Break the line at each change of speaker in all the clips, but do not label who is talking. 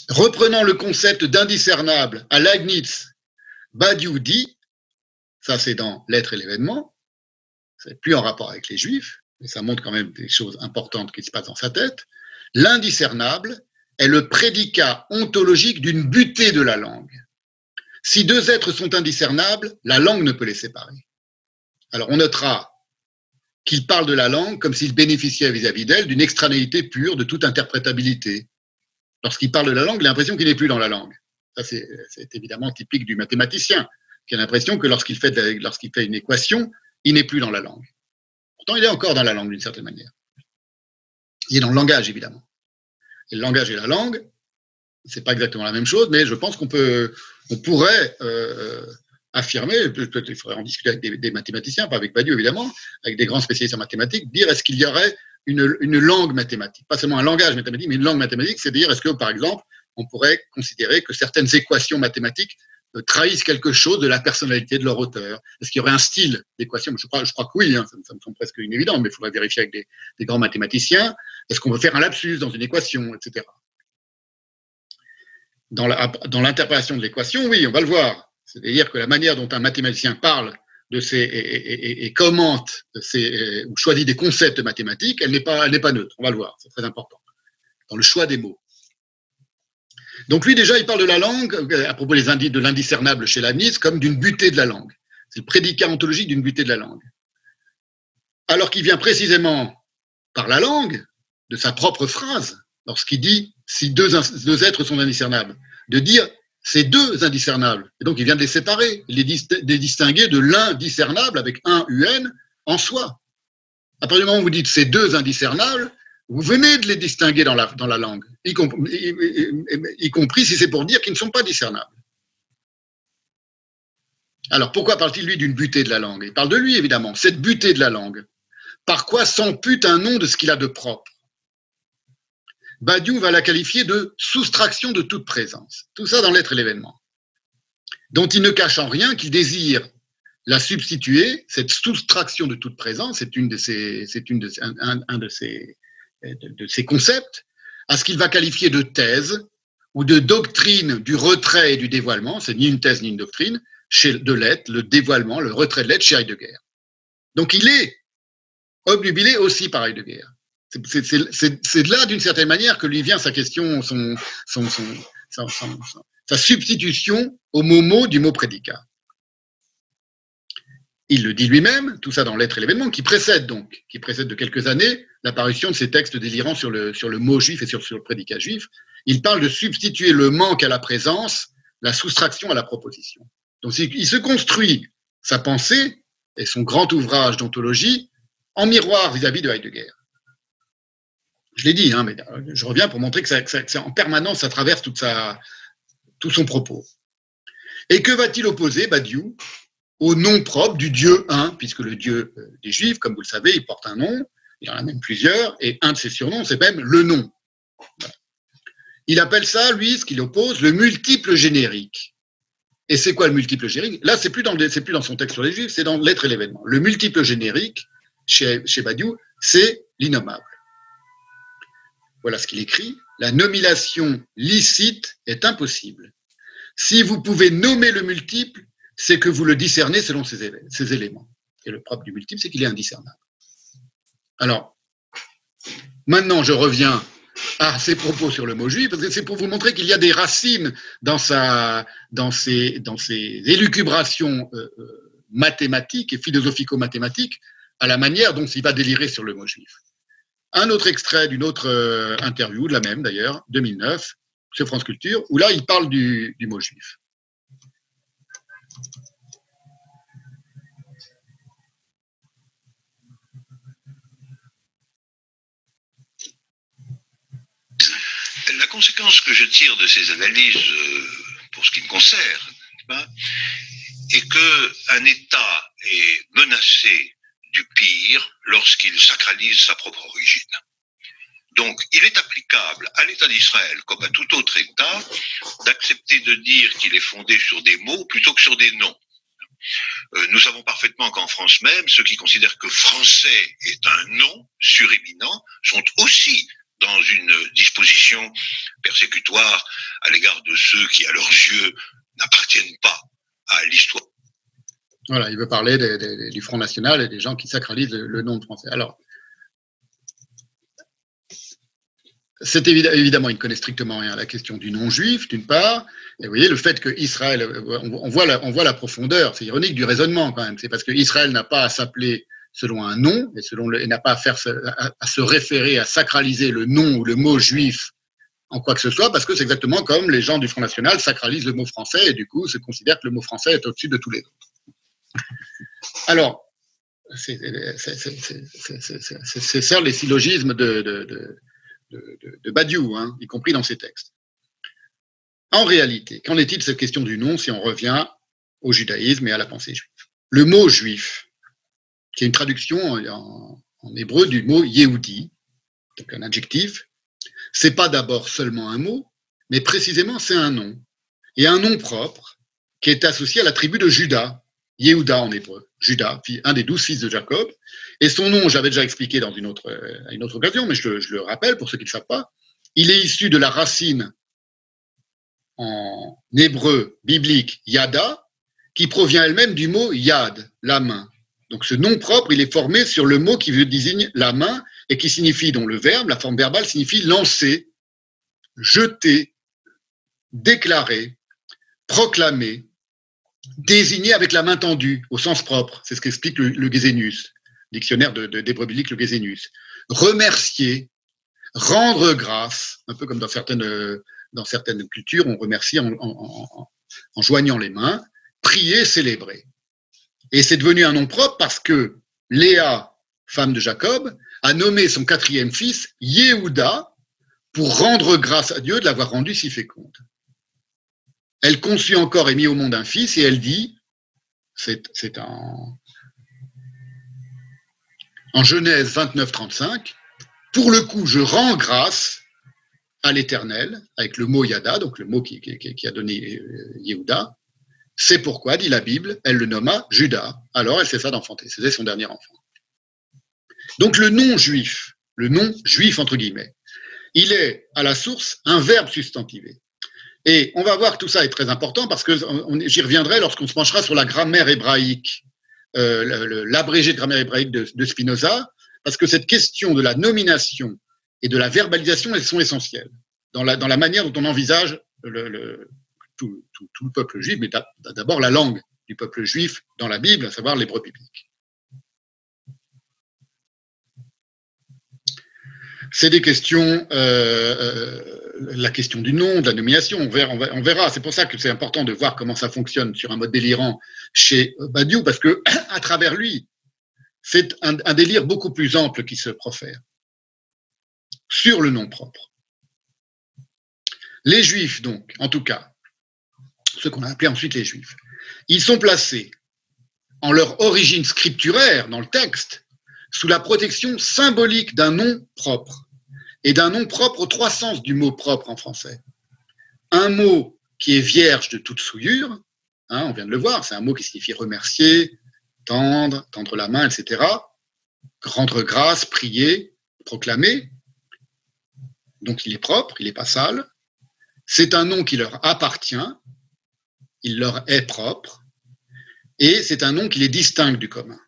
Reprenant le concept d'indiscernable à Leibniz, Badiou dit, ça c'est dans L'être et l'événement, c'est plus en rapport avec les Juifs, mais ça montre quand même des choses importantes qui se passent dans sa tête, l'indiscernable est le prédicat ontologique d'une butée de la langue. Si deux êtres sont indiscernables, la langue ne peut les séparer. Alors on notera qu'il parle de la langue comme s'il bénéficiait vis-à-vis d'elle d'une extranéité pure de toute interprétabilité. Lorsqu'il parle de la langue, il a l'impression qu'il n'est plus dans la langue. Ça, c'est évidemment typique du mathématicien, qui a l'impression que lorsqu'il fait une équation, il n'est plus dans la langue. Pourtant, il est encore dans la langue d'une certaine manière. Il est dans le langage, évidemment. Et le langage et la langue, c'est pas exactement la même chose, mais je pense qu'on pourrait affirmer, peut-être il faudrait en discuter avec des mathématiciens, pas avec Badiou évidemment, avec des grands spécialistes en mathématiques, dire est-ce qu'il y aurait une langue mathématique, pas seulement un langage mathématique, mais une langue mathématique, c'est-à-dire est-ce que, par exemple, on pourrait considérer que certaines équations mathématiques trahissent quelque chose de la personnalité de leur auteur. Est-ce qu'il y aurait un style d'équation? Je crois que oui, hein, ça me semble presque une évidence, mais il faudrait vérifier avec des grands mathématiciens. Est-ce qu'on veut faire un lapsus dans une équation, etc. Dans l'interprétation de l'équation, oui, on va le voir. C'est-à-dire que la manière dont un mathématicien parle de et commente ou choisit des concepts mathématiques, elle n'est pas neutre. On va le voir, c'est très important. Dans le choix des mots. Donc lui, déjà, il parle de la langue, à propos des indices de l'indiscernable chez Leibniz, comme d'une butée de la langue. C'est le prédicat ontologique d'une butée de la langue. Alors qu'il vient précisément par la langue de sa propre phrase, lorsqu'il dit « si deux êtres sont indiscernables », de dire « c'est deux indiscernables ». Et donc il vient de les séparer, les distinguer de l'indiscernable avec un UN en soi. À partir du moment où vous dites « c'est deux indiscernables », vous venez de les distinguer dans la langue, y compris si c'est pour dire qu'ils ne sont pas discernables. Alors pourquoi parle-t-il, lui, d'une butée de la langue? Il parle de lui, évidemment, cette butée de la langue. Par quoi s'ampute un nom de ce qu'il a de propre? Badiou va la qualifier de soustraction de toute présence. Tout ça dans L'être et l'événement. Dont il ne cache en rien qu'il désire la substituer, cette soustraction de toute présence, c'est un de ses concepts, à ce qu'il va qualifier de thèse ou de doctrine du retrait et du dévoilement. C'est ni une thèse ni une doctrine de l'être, le dévoilement, le retrait de l'être chez Heidegger. Donc il est obnubilé aussi par Heidegger. C'est de là, d'une certaine manière, que lui vient sa question, sa substitution au mot du mot prédicat. Il le dit lui-même, tout ça dans L'être et l'événement, qui précède de quelques années l'apparition de ces textes délirants sur le mot juif et sur le prédicat juif. Il parle de substituer le manque à la présence, la soustraction à la proposition. Donc il se construit sa pensée et son grand ouvrage d'ontologie en miroir vis-à-vis de Heidegger. Je l'ai dit, hein, mais je reviens pour montrer que en permanence, ça traverse tout son propos. Et que va-t-il opposer, Badiou, au nom propre du Dieu un, puisque le Dieu des Juifs, comme vous le savez, il porte un nom, il en a même plusieurs, et un de ses surnoms, c'est même le nom. Voilà. Il appelle ça, lui, ce qu'il oppose, le multiple générique. Et c'est quoi le multiple générique? Là, c'est plus dans son texte sur les Juifs, c'est dans L'être et l'événement. Le multiple générique, chez Badiou, c'est l'innommable. Voilà ce qu'il écrit. La nomination licite est impossible. Si vous pouvez nommer le multiple, c'est que vous le discernez selon ses éléments. Et le propre du multiple, c'est qu'il est indiscernable. Alors, maintenant, je reviens à ses propos sur le mot juif, parce que c'est pour vous montrer qu'il y a des racines dans ses élucubrations mathématiques et philosophico-mathématiques à la manière dont il va délirer sur le mot juif. Un autre extrait d'une autre interview, de la même d'ailleurs, 2009, sur France Culture, où là, il parle du mot juif.
La conséquence que je tire de ces analyses, pour ce qui me concerne, est qu'un État est menacé du pire lorsqu'il sacralise sa propre origine. Donc, il est applicable à l'État d'Israël, comme à tout autre État, d'accepter de dire qu'il est fondé sur des mots plutôt que sur des noms. Nous savons parfaitement qu'en France même, ceux qui considèrent que français est un nom suréminent sont aussi dans une disposition persécutoire à l'égard de ceux qui, à leurs yeux, n'appartiennent pas à l'histoire.
Voilà, il veut parler du Front National et des gens qui sacralisent le nom de français. Alors, c'est évidemment, il ne connaît strictement rien à la question du non-juif, d'une part. Et vous voyez, le fait qu'Israël, on voit la profondeur, c'est ironique du raisonnement quand même. C'est parce qu'Israël n'a pas à s'appeler selon un nom, et n'a pas à se référer, à sacraliser le nom ou le mot juif en quoi que ce soit, parce que c'est exactement comme les gens du Front National sacralisent le mot français, et du coup, se considèrent que le mot français est au-dessus de tous les autres. Alors, c'est ça les syllogismes de Badiou, hein, y compris dans ses textes. En réalité, qu'en est-il de cette question du nom si on revient au judaïsme et à la pensée juive? Le mot juif, qui est une traduction en hébreu du mot Yehudi, donc un adjectif, c'est pas d'abord seulement un mot, mais précisément c'est un nom. Et un nom propre qui est associé à la tribu de Juda, Yehuda en hébreu, Juda, un des 12 fils de Jacob. Et son nom, j'avais déjà expliqué à une autre occasion, mais je le rappelle pour ceux qui ne le savent pas, il est issu de la racine en hébreu biblique Yada, qui provient elle-même du mot Yad, la main. Donc ce nom propre, il est formé sur le mot qui désigne la main et qui signifie, dont le verbe, la forme verbale, signifie lancer, jeter, déclarer, proclamer, désigner avec la main tendue, au sens propre. C'est ce qu'explique le Gesenius, dictionnaire d'hébreu biblique, le Gesenius. Remercier, rendre grâce, un peu comme dans certaines cultures, on remercie en joignant les mains, prier, célébrer. Et c'est devenu un nom propre parce que Léa, femme de Jacob, a nommé son 4e fils Yehuda pour rendre grâce à Dieu de l'avoir rendu si féconde. Elle conçut encore et mit au monde un fils et elle dit, c'est en Genèse 29-35, pour le coup, je rends grâce à l'Éternel, avec le mot Yada, donc le mot qui a donné Yehuda. C'est pourquoi, dit la Bible, elle le nomma Juda. Alors elle cessa d'enfanter. C'était son dernier enfant. Donc le nom juif entre guillemets, il est à la source un verbe substantivé. Et on va voir que tout ça est très important parce que j'y reviendrai lorsqu'on se penchera sur la grammaire hébraïque, l'abrégé de grammaire hébraïque de Spinoza, parce que cette question de la nomination et de la verbalisation, elles sont essentielles dans la manière dont on envisage tout le peuple juif, mais d'abord la langue du peuple juif dans la Bible, à savoir l'hébreu biblique. C'est des questions, la question du nom, de la nomination, on verra. C'est pour ça que c'est important de voir comment ça fonctionne sur un mode délirant chez Badiou, parce que à travers lui, c'est un délire beaucoup plus ample qui se profère sur le nom propre. Les Juifs, donc, en tout cas, ceux qu'on a appelés ensuite les Juifs, ils sont placés en leur origine scripturaire dans le texte sous la protection symbolique d'un nom propre, et d'un nom propre aux 3 sens du mot propre en français. Un mot qui est vierge de toute souillure, hein, on vient de le voir, c'est un mot qui signifie remercier, tendre la main, etc., rendre grâce, prier, proclamer. Donc il est propre, il n'est pas sale. C'est un nom qui leur appartient, il leur est propre, et c'est un nom qui les distingue du commun.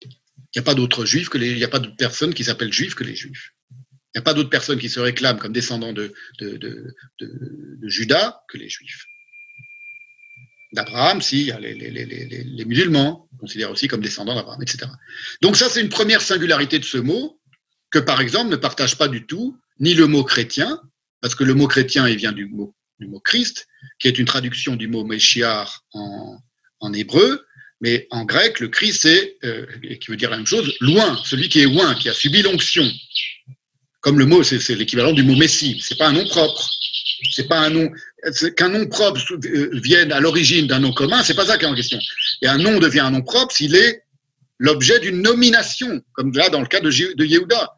Il n'y a pas d'autres juifs il n'y a pas d'autres personnes qui s'appellent juifs que les juifs. Il n'y a pas d'autres personnes qui se réclament comme descendants de Juda que les juifs. D'Abraham, si, il y a les musulmans, on considère aussi comme descendants d'Abraham, etc. Donc ça, c'est une première singularité de ce mot, que par exemple ne partage pas du tout ni le mot chrétien, parce que le mot chrétien, il vient du mot Christ, qui est une traduction du mot Meshiach en hébreu, mais en grec, le Christ, c'est, qui veut dire la même chose, loin, celui qui est loin, qui a subi l'onction. Comme le mot, c'est l'équivalent du mot Messie. C'est pas un nom propre. C'est pas un nom. Qu'un nom propre vienne à l'origine d'un nom commun, c'est pas ça qui est en question. Et un nom devient un nom propre s'il est l'objet d'une nomination, comme là dans le cas de Yehuda.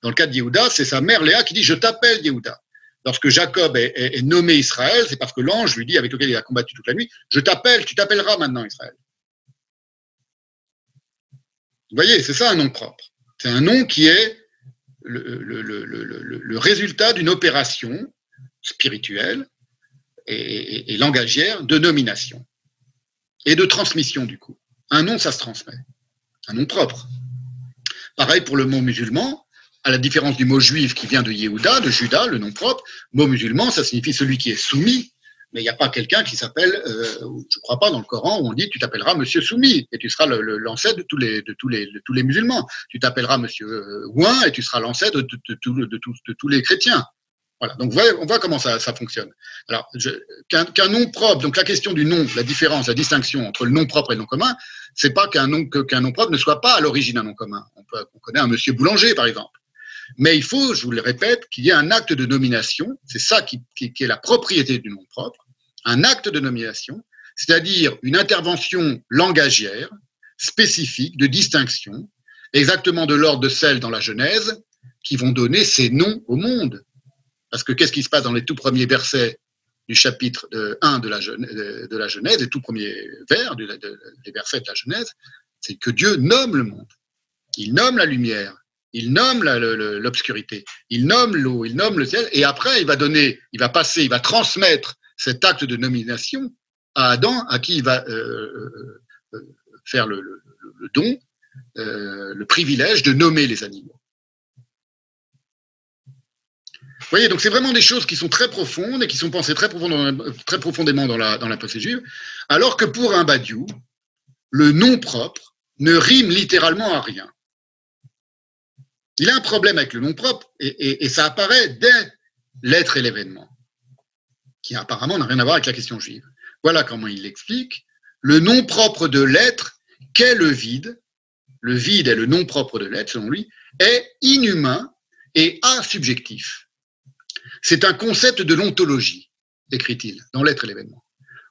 Dans le cas de Yehuda, c'est sa mère Léa qui dit « Je t'appelle Yehuda ». Lorsque Jacob est nommé Israël, c'est parce que l'ange lui dit, avec lequel il a combattu toute la nuit, « Je t'appelle, tu t'appelleras maintenant Israël ». Vous voyez, c'est ça un nom propre. C'est un nom qui est le résultat d'une opération spirituelle et langagière de nomination et de transmission, du coup. Un nom, ça se transmet. Un nom propre. Pareil pour le mot musulman, à la différence du mot juif qui vient de Yehuda, de Judas, le nom propre, mot musulman, ça signifie celui qui est soumis, mais il n'y a pas quelqu'un qui s'appelle, je ne crois pas dans le Coran, où on dit tu t'appelleras Monsieur Soumis, et tu seras l'ancêtre de tous les musulmans. Tu t'appelleras Monsieur Ouin, et tu seras l'ancêtre de tous les chrétiens. Voilà, donc on voit comment ça fonctionne. Alors, qu'un nom propre, donc la question du nom, la différence, la distinction entre le nom propre et le nom commun, c'est pas qu'un nom propre ne soit pas à l'origine un nom commun. On connaît un Monsieur Boulanger, par exemple. Mais il faut, je vous le répète, qu'il y ait un acte de nomination, c'est ça qui est la propriété du nom propre, un acte de nomination, c'est-à-dire une intervention langagière, spécifique, de distinction, exactement de l'ordre de celles dans la Genèse, qui vont donner ces noms au monde. Parce que qu'est-ce qui se passe dans les tout premiers versets du chapitre 1 de la Genèse, les tout premiers vers des versets de la Genèse, c'est que Dieu nomme le monde. Il nomme la lumière, il nomme l'obscurité, il nomme l'eau, il nomme le ciel, et après il va transmettre cet acte de nomination à Adam, à qui il va faire le don, le privilège de nommer les animaux. Vous voyez, donc c'est vraiment des choses qui sont très profondes et qui sont pensées très profondément dans la pensée juive, alors que pour un Badiou, le nom propre ne rime littéralement à rien. Il a un problème avec le nom propre et ça apparaît dès l'être et l'événement, qui apparemment n'a rien à voir avec la question juive. Voilà comment il l'explique. Le nom propre de l'être, qu'est le vide est le nom propre de l'être, selon lui, est inhumain et asubjectif. C'est un concept de l'ontologie, écrit-il, dans l'être et l'événement.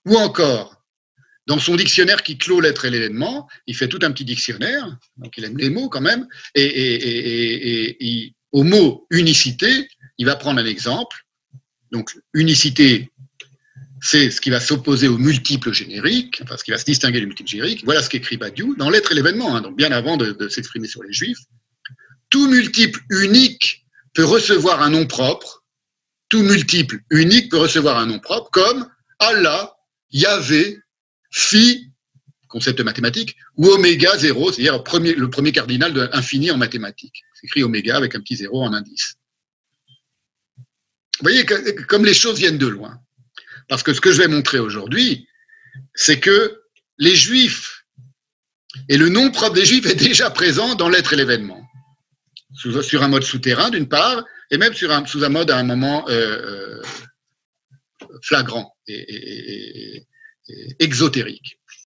Ou encore, dans son dictionnaire qui clôt l'être et l'événement, il fait tout un petit dictionnaire, donc il aime les mots quand même, et au mot unicité, il va prendre un exemple. Donc, unicité, c'est ce qui va s'opposer au multiple générique, enfin ce qui va se distinguer du multiple générique. Voilà ce qu'écrit Badiou dans l'être et l'événement, donc bien avant de s'exprimer sur les Juifs. Tout multiple unique peut recevoir un nom propre. Tout multiple unique peut recevoir un nom propre, comme Allah, Yahvé, Phi, concept mathématique, ou oméga 0, c'est-à-dire le premier cardinal de infini en mathématiques. C'est écrit oméga avec un petit 0 en indice. Vous voyez comme les choses viennent de loin. Parce que ce que je vais montrer aujourd'hui, c'est que les Juifs, et le nom propre des Juifs est déjà présent dans l'être et l'événement. Sur un mode souterrain, d'une part, et même sous un mode à un moment flagrant et exotérique.